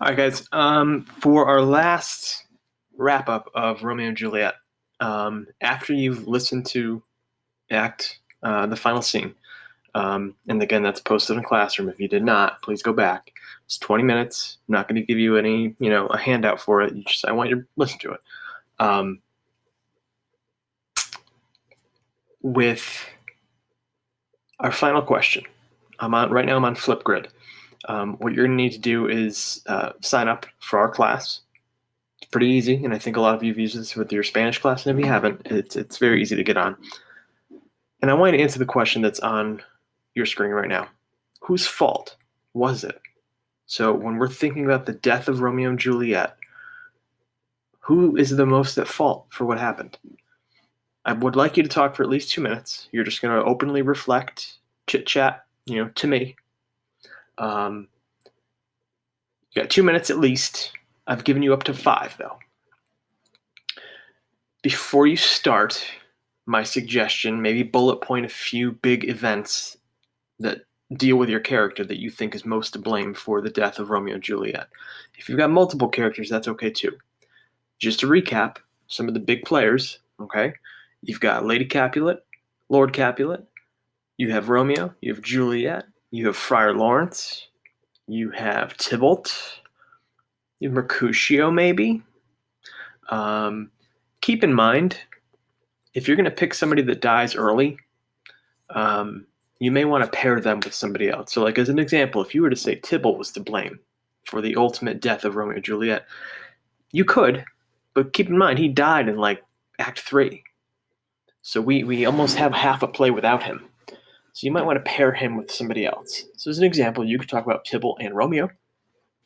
All right, guys. For our last wrap up of Romeo and Juliet, after you've listened to the final scene, and again, that's posted in Classroom. If you did not, please go back. It's 20 minutes. I'm not going to give you any, a handout for it. I want you to listen to it. With our final question, right now. I'm on FlipGrid. What you're going to need to do is sign up for our class. It's pretty easy, and I think a lot of you have used this with your Spanish class, and if you haven't, it's very easy to get on. And I want you to answer the question that's on your screen right now. Whose fault was it? So when we're thinking about the death of Romeo and Juliet, who is the most at fault for what happened? I would like you to talk for at least 2 minutes. You're just going to openly reflect, chit-chat, to me. You got 2 minutes at least. I've given you up to 5, though. Before you start, my suggestion, maybe bullet point a few big events that deal with your character that you think is most to blame for the death of Romeo and Juliet. If you've got multiple characters, that's okay too. Just to recap, some of the big players, okay? You've got Lady Capulet, Lord Capulet, you have Romeo, you have Juliet, you have Friar Lawrence, you have Tybalt, you have Mercutio maybe. Keep in mind, if you're going to pick somebody that dies early, you may want to pair them with somebody else. So, like as an example, if you were to say Tybalt was to blame for the ultimate death of Romeo and Juliet, you could, but keep in mind he died in like Act 3. So we almost have half a play without him. So you might want to pair him with somebody else. So as an example, you could talk about Tybalt and Romeo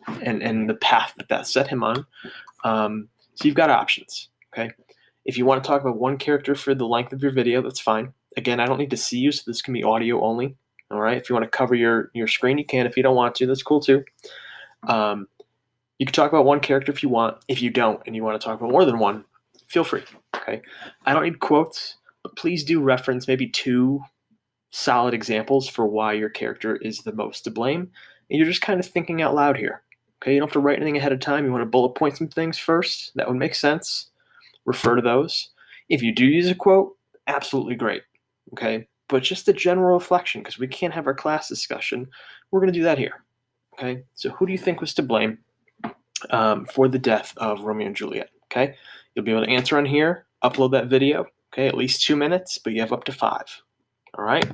and the path that set him on. So you've got options, okay? If you want to talk about one character for the length of your video, that's fine. Again, I don't need to see you, so this can be audio only. All right. If you want to cover your screen, you can. If you don't want to, that's cool too. You can talk about one character if you want. If you don't and you want to talk about more than one, feel free. Okay. I don't need quotes, but please do reference maybe 2 solid examples for why your character is the most to blame. And you're just kind of thinking out loud here. Okay. You don't have to write anything ahead of time. You want to bullet point some things first. That would make sense. Refer to those. If you do use a quote, absolutely great. Okay. But just a general reflection, because we can't have our class discussion. We're going to do that here. Okay. So who do you think was to blame for the death of Romeo and Juliet? Okay. You'll be able to answer on here, upload that video. Okay. At least 2 minutes, but you have up to 5. All right.